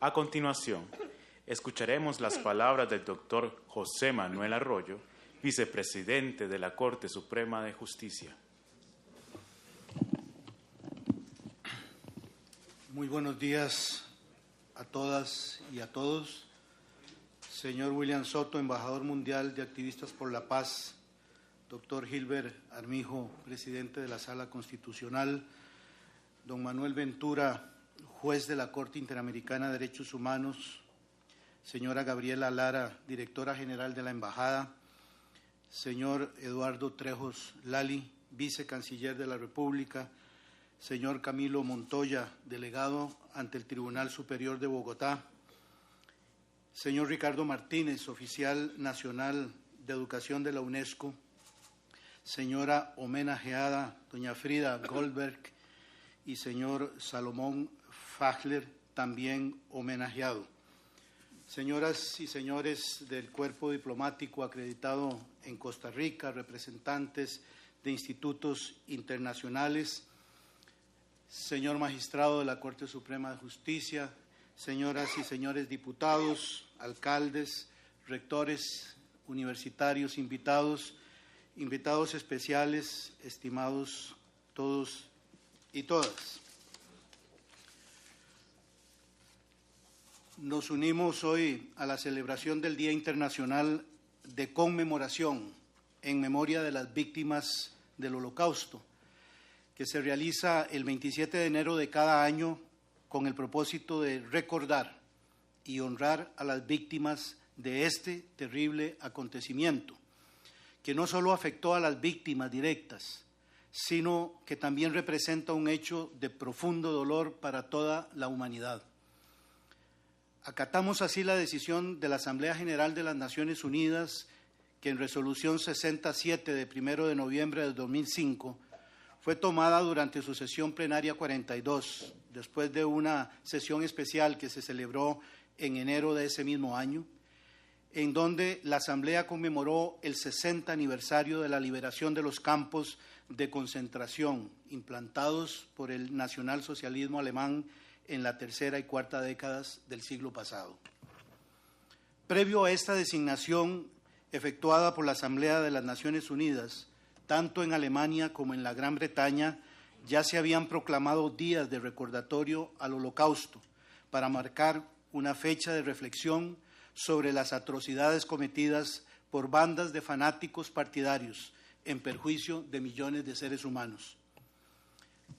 A continuación, escucharemos las palabras del doctor José Manuel Arroyo, vicepresidente de la Corte Suprema de Justicia. Muy buenos días a todas y a todos. Señor William Soto, embajador mundial de Activistas por la Paz, doctor Gilbert Armijo, presidente de la Sala Constitucional, don Manuel Ventura, juez de la Corte Interamericana de Derechos Humanos, señora Gabriela Lara, directora general de la Embajada, señor Eduardo Trejos Lali, vicecanciller de la República, señor Camilo Montoya, delegado ante el Tribunal Superior de Bogotá, señor Ricardo Martínez, oficial nacional de Educación de la UNESCO, señora homenajeada doña Frida Goldberg y señor Salomón Fajler, también homenajeado. Señoras y señores del cuerpo diplomático acreditado en Costa Rica, representantes de institutos internacionales, señor magistrado de la Corte Suprema de Justicia, señoras y señores diputados, alcaldes, rectores universitarios, invitados especiales, estimados todos y todas. Nos unimos hoy a la celebración del Día Internacional de Conmemoración en memoria de las víctimas del Holocausto, que se realiza el 27 de enero de cada año con el propósito de recordar y honrar a las víctimas de este terrible acontecimiento, que no solo afectó a las víctimas directas, sino que también representa un hecho de profundo dolor para toda la humanidad. Acatamos así la decisión de la Asamblea General de las Naciones Unidas, que en resolución 67 de 1 de noviembre del 2005 fue tomada durante su sesión plenaria 42, después de una sesión especial que se celebró en enero de ese mismo año, en donde la Asamblea conmemoró el 60 aniversario de la liberación de los campos de concentración implantados por el nacionalsocialismo alemán en la tercera y cuarta décadas del siglo pasado. Previo a esta designación efectuada por la Asamblea de las Naciones Unidas, tanto en Alemania como en la Gran Bretaña, ya se habían proclamado días de recordatorio al Holocausto para marcar una fecha de reflexión sobre las atrocidades cometidas por bandas de fanáticos partidarios en perjuicio de millones de seres humanos.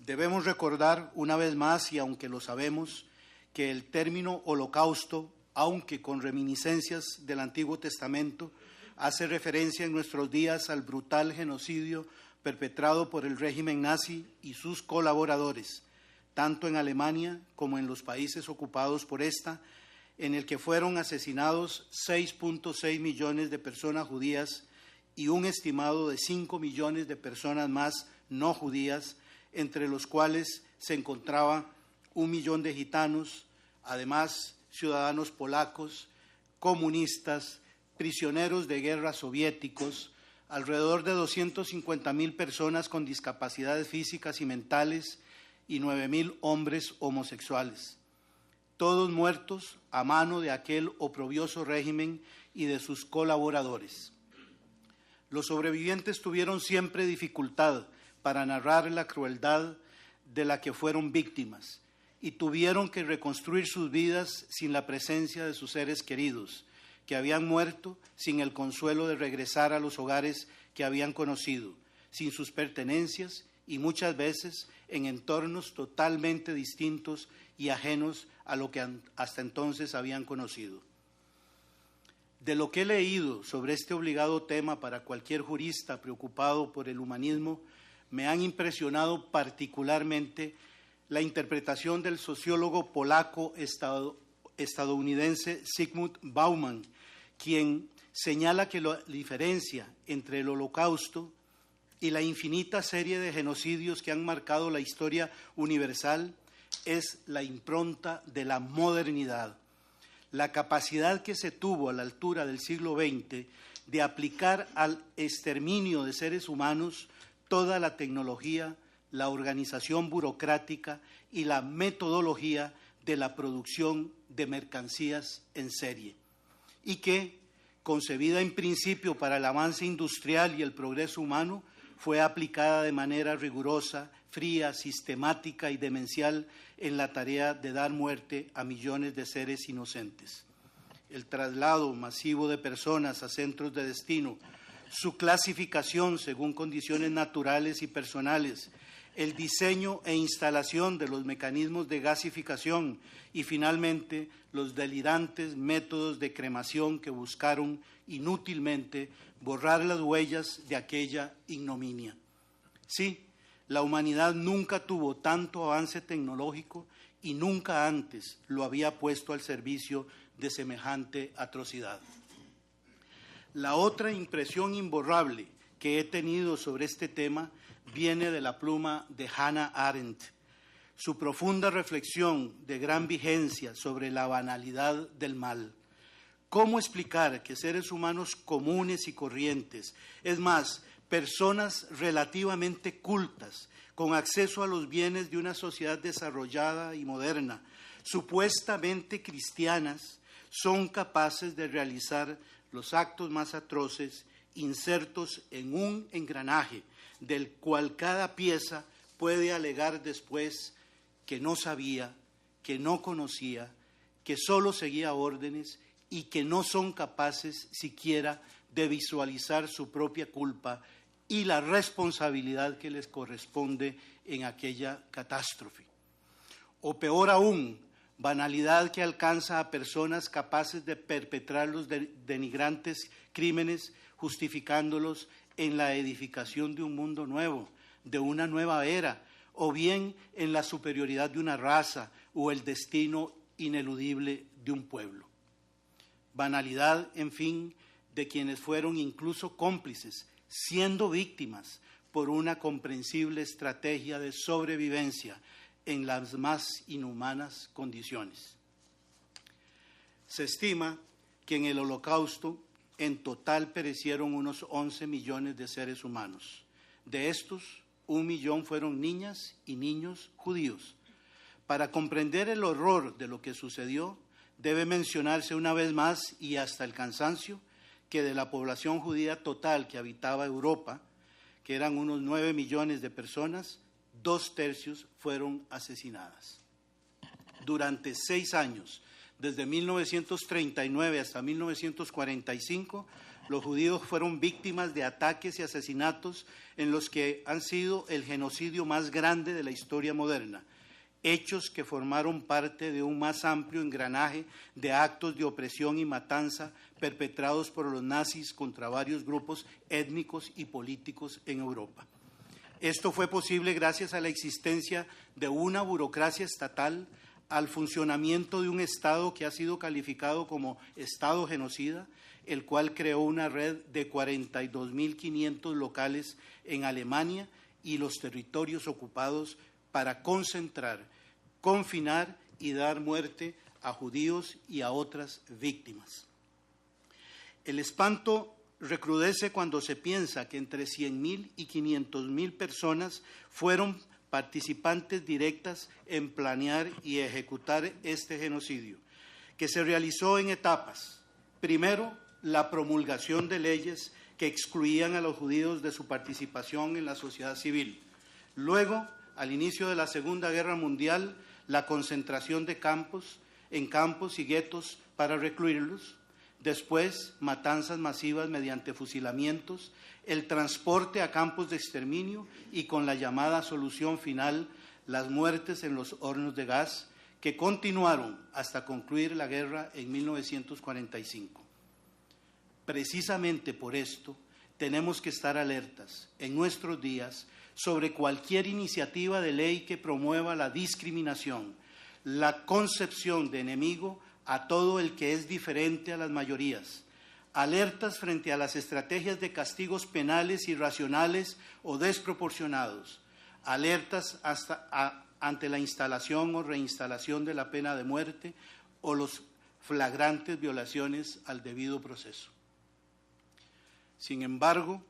Debemos recordar una vez más, y aunque lo sabemos, que el término holocausto, aunque con reminiscencias del Antiguo Testamento, hace referencia en nuestros días al brutal genocidio perpetrado por el régimen nazi y sus colaboradores, tanto en Alemania como en los países ocupados por esta, en el que fueron asesinados 6.6 millones de personas judías y un estimado de 5 millones de personas más no judías, entre los cuales se encontraba 1 millón de gitanos, además ciudadanos polacos, comunistas, prisioneros de guerra soviéticos, alrededor de 250.000 personas con discapacidades físicas y mentales y 9.000 hombres homosexuales, todos muertos a mano de aquel oprobioso régimen y de sus colaboradores. Los sobrevivientes tuvieron siempre dificultad para narrar la crueldad de la que fueron víctimas y tuvieron que reconstruir sus vidas sin la presencia de sus seres queridos, que habían muerto sin el consuelo de regresar a los hogares que habían conocido, sin sus pertenencias y muchas veces en entornos totalmente distintos y ajenos a lo que hasta entonces habían conocido. De lo que he leído sobre este obligado tema para cualquier jurista preocupado por el humanismo, me han impresionado particularmente la interpretación del sociólogo polaco-estadounidense Zygmunt Bauman, quien señala que la diferencia entre el Holocausto y la infinita serie de genocidios que han marcado la historia universal es la impronta de la modernidad, la capacidad que se tuvo a la altura del siglo XX de aplicar al exterminio de seres humanos toda la tecnología, la organización burocrática y la metodología de la producción de mercancías en serie y que, concebida en principio para el avance industrial y el progreso humano, fue aplicada de manera rigurosa, fría, sistemática y demencial en la tarea de dar muerte a millones de seres inocentes. El traslado masivo de personas a centros de destino, su clasificación según condiciones naturales y personales, el diseño e instalación de los mecanismos de gasificación y finalmente los delirantes métodos de cremación que buscaron inútilmente borrar las huellas de aquella ignominia. Sí, la humanidad nunca tuvo tanto avance tecnológico y nunca antes lo había puesto al servicio de semejante atrocidad. La otra impresión imborrable que he tenido sobre este tema viene de la pluma de Hannah Arendt. Su profunda reflexión de gran vigencia sobre la banalidad del mal. ¿Cómo explicar que seres humanos comunes y corrientes, es más, personas relativamente cultas, con acceso a los bienes de una sociedad desarrollada y moderna, supuestamente cristianas, son capaces de realizar los actos más atroces insertos en un engranaje del cual cada pieza puede alegar después que no sabía, que no conocía, que solo seguía órdenes y que no son capaces siquiera de visualizar su propia culpa y la responsabilidad que les corresponde en aquella catástrofe. O peor aún, banalidad que alcanza a personas capaces de perpetrar los denigrantes crímenes, justificándolos en la edificación de un mundo nuevo, de una nueva era, o bien en la superioridad de una raza o el destino ineludible de un pueblo. Banalidad, en fin, de quienes fueron incluso cómplices, siendo víctimas por una comprensible estrategia de sobrevivencia en las más inhumanas condiciones. Se estima que en el Holocausto en total perecieron unos 11 millones de seres humanos. De estos, 1 millón fueron niñas y niños judíos. Para comprender el horror de lo que sucedió, debe mencionarse una vez más y hasta el cansancio que de la población judía total que habitaba Europa, que eran unos 9 millones de personas, 2/3 fueron asesinadas. Durante 6 años, desde 1939 hasta 1945, los judíos fueron víctimas de ataques y asesinatos en los que han sido el genocidio más grande de la historia moderna, hechos que formaron parte de un más amplio engranaje de actos de opresión y matanza perpetrados por los nazis contra varios grupos étnicos y políticos en Europa. Esto fue posible gracias a la existencia de una burocracia estatal, al funcionamiento de un Estado que ha sido calificado como Estado genocida, el cual creó una red de 42.500 locales en Alemania y los territorios ocupados para concentrar, confinar y dar muerte a judíos y a otras víctimas. El espanto recrudece cuando se piensa que entre 100.000 y 500.000 personas fueron participantes directas en planear y ejecutar este genocidio, que se realizó en etapas. Primero, la promulgación de leyes que excluían a los judíos de su participación en la sociedad civil. Luego, al inicio de la Segunda Guerra Mundial, la concentración de campos y guetos para recluirlos. Después, matanzas masivas mediante fusilamientos, el transporte a campos de exterminio y con la llamada solución final, las muertes en los hornos de gas, que continuaron hasta concluir la guerra en 1945. Precisamente por esto, tenemos que estar alertas en nuestros días sobre cualquier iniciativa de ley que promueva la discriminación, la concepción de enemigo a todo el que es diferente a las mayorías, alertas frente a las estrategias de castigos penales irracionales o desproporcionados, alertas ante la instalación o reinstalación de la pena de muerte o los flagrantes violaciones al debido proceso. Sin embargo,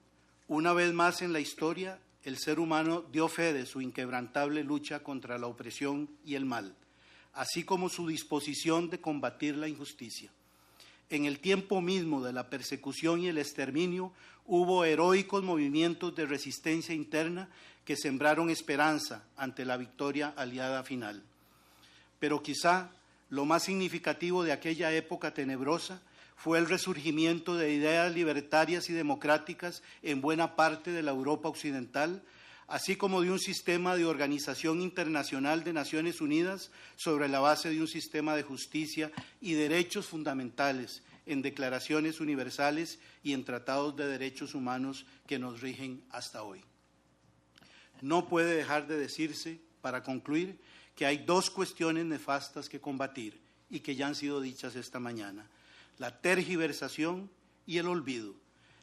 una vez más en la historia, el ser humano dio fe de su inquebrantable lucha contra la opresión y el mal. así como su disposición de combatir la injusticia. En el tiempo mismo de la persecución y el exterminio, hubo heroicos movimientos de resistencia interna que sembraron esperanza ante la victoria aliada final. Pero quizá lo más significativo de aquella época tenebrosa fue el resurgimiento de ideas libertarias y democráticas en buena parte de la Europa occidental, así como de un sistema de organización internacional de Naciones Unidas sobre la base de un sistema de justicia y derechos fundamentales en declaraciones universales y en tratados de derechos humanos que nos rigen hasta hoy. No puede dejar de decirse, para concluir, que hay dos cuestiones nefastas que combatir y que ya han sido dichas esta mañana: la tergiversación y el olvido.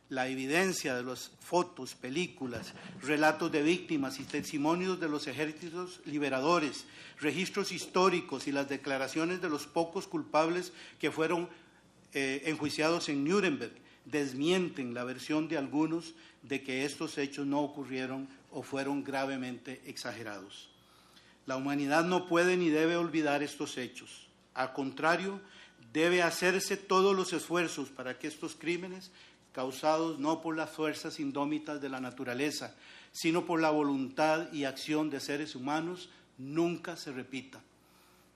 La evidencia de las fotos, películas, relatos de víctimas y testimonios de los ejércitos liberadores, registros históricos y las declaraciones de los pocos culpables que fueron enjuiciados en Nuremberg desmienten la versión de algunos de que estos hechos no ocurrieron o fueron gravemente exagerados. La humanidad no puede ni debe olvidar estos hechos. Al contrario, debe hacerse todos los esfuerzos para que estos crímenes, causados no por las fuerzas indómitas de la naturaleza, sino por la voluntad y acción de seres humanos, nunca se repita.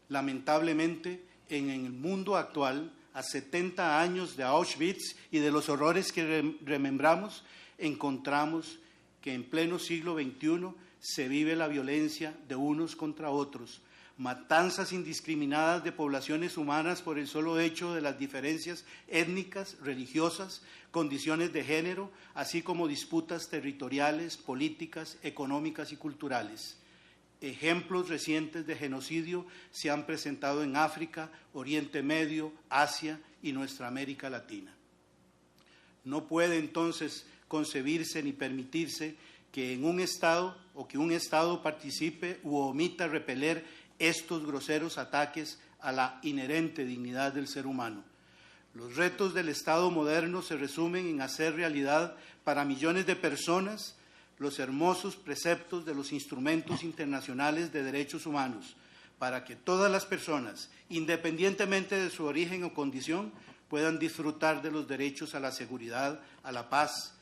Lamentablemente, en el mundo actual, a 70 años de Auschwitz y de los horrores que remembramos, encontramos que en pleno siglo XXI se vive la violencia de unos contra otros, matanzas indiscriminadas de poblaciones humanas por el solo hecho de las diferencias étnicas, religiosas, condiciones de género, así como disputas territoriales, políticas, económicas y culturales. Ejemplos recientes de genocidio se han presentado en África, Oriente Medio, Asia y nuestra América Latina. No puede entonces concebirse ni permitirse que en un Estado o que un Estado participe u omita repeler estos groseros ataques a la inherente dignidad del ser humano. Los retos del Estado moderno se resumen en hacer realidad para millones de personas los hermosos preceptos de los instrumentos internacionales de derechos humanos, para que todas las personas, independientemente de su origen o condición, puedan disfrutar de los derechos a la seguridad, a la paz,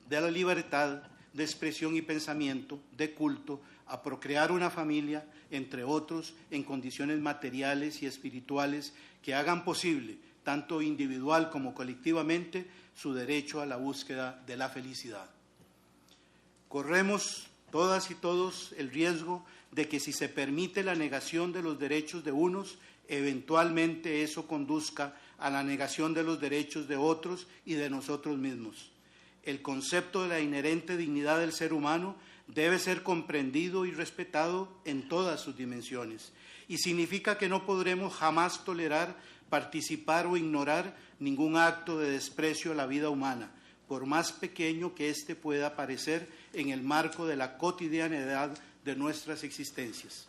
de la libertad de expresión y pensamiento, de culto, a procrear una familia, entre otros, en condiciones materiales y espirituales que hagan posible, tanto individual como colectivamente, su derecho a la búsqueda de la felicidad. Corremos todas y todos el riesgo de que si se permite la negación de los derechos de unos, eventualmente eso conduzca a la negación de los derechos de otros y de nosotros mismos. El concepto de la inherente dignidad del ser humano debe ser comprendido y respetado en todas sus dimensiones, y significa que no podremos jamás tolerar, participar o ignorar ningún acto de desprecio a la vida humana, por más pequeño que éste pueda parecer en el marco de la cotidianidad de nuestras existencias.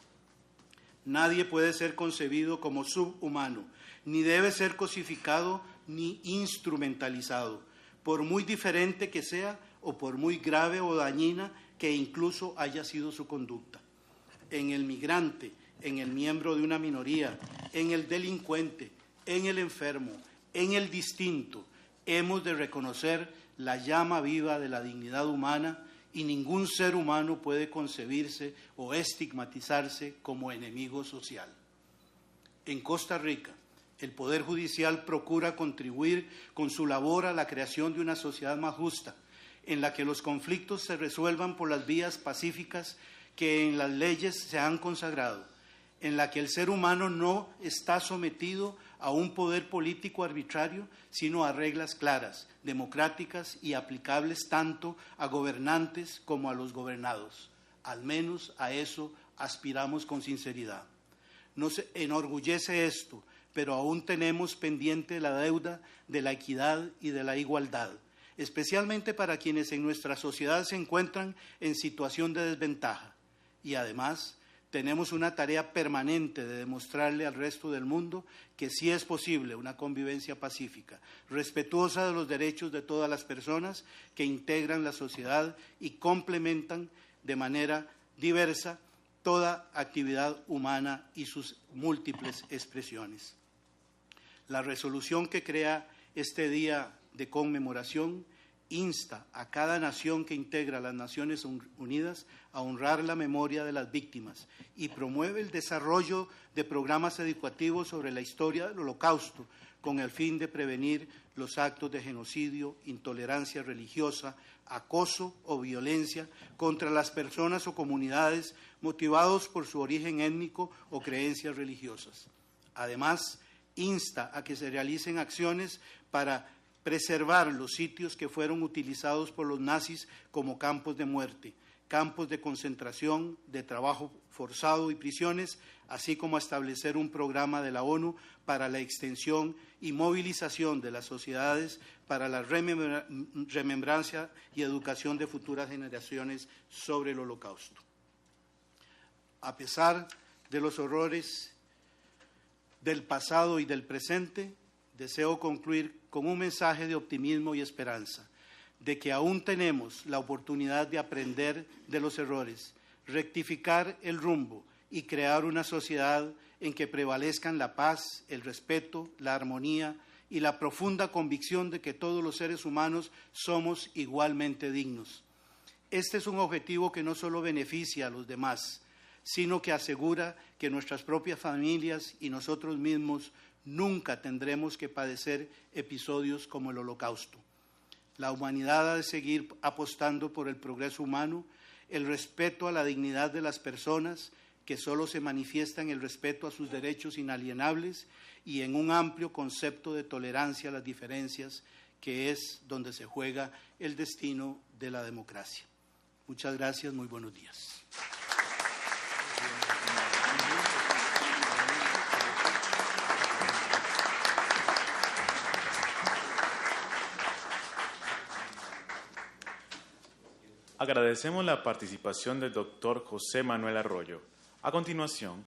Nadie puede ser concebido como subhumano, ni debe ser cosificado ni instrumentalizado, por muy diferente que sea o por muy grave o dañina que incluso haya sido su conducta. En el migrante, en el miembro de una minoría, en el delincuente, en el enfermo, en el distinto, hemos de reconocer la llama viva de la dignidad humana, y ningún ser humano puede concebirse o estigmatizarse como enemigo social. En Costa Rica, el Poder Judicial procura contribuir con su labor a la creación de una sociedad más justa, en la que los conflictos se resuelvan por las vías pacíficas que en las leyes se han consagrado, en la que el ser humano no está sometido a un poder político arbitrario, sino a reglas claras, democráticas y aplicables tanto a gobernantes como a los gobernados. Al menos a eso aspiramos con sinceridad. Nos enorgullece esto, pero aún tenemos pendiente la deuda de la equidad y de la igualdad, especialmente para quienes en nuestra sociedad se encuentran en situación de desventaja. Y además, tenemos una tarea permanente de demostrarle al resto del mundo que sí es posible una convivencia pacífica, respetuosa de los derechos de todas las personas que integran la sociedad y complementan de manera diversa toda actividad humana y sus múltiples expresiones. La resolución que crea este día de conmemoración insta a cada nación que integra las Naciones Unidas a honrar la memoria de las víctimas y promueve el desarrollo de programas educativos sobre la historia del Holocausto con el fin de prevenir los actos de genocidio, intolerancia religiosa, acoso o violencia contra las personas o comunidades motivados por su origen étnico o creencias religiosas. Además, insta a que se realicen acciones para preservar los sitios que fueron utilizados por los nazis como campos de muerte, campos de concentración, de trabajo forzado y prisiones, así como establecer un programa de la ONU para la extensión y movilización de las sociedades para la remembranza y educación de futuras generaciones sobre el Holocausto. A pesar de los horrores del pasado y del presente, deseo concluir con un mensaje de optimismo y esperanza, de que aún tenemos la oportunidad de aprender de los errores, rectificar el rumbo y crear una sociedad en que prevalezcan la paz, el respeto, la armonía y la profunda convicción de que todos los seres humanos somos igualmente dignos. Este es un objetivo que no solo beneficia a los demás, sino que asegura que nuestras propias familias y nosotros mismos nunca tendremos que padecer episodios como el Holocausto. La humanidad ha de seguir apostando por el progreso humano, el respeto a la dignidad de las personas, que solo se manifiesta en el respeto a sus derechos inalienables y en un amplio concepto de tolerancia a las diferencias, que es donde se juega el destino de la democracia. Muchas gracias, muy buenos días. Agradecemos la participación del doctor José Manuel Arroyo. A continuación,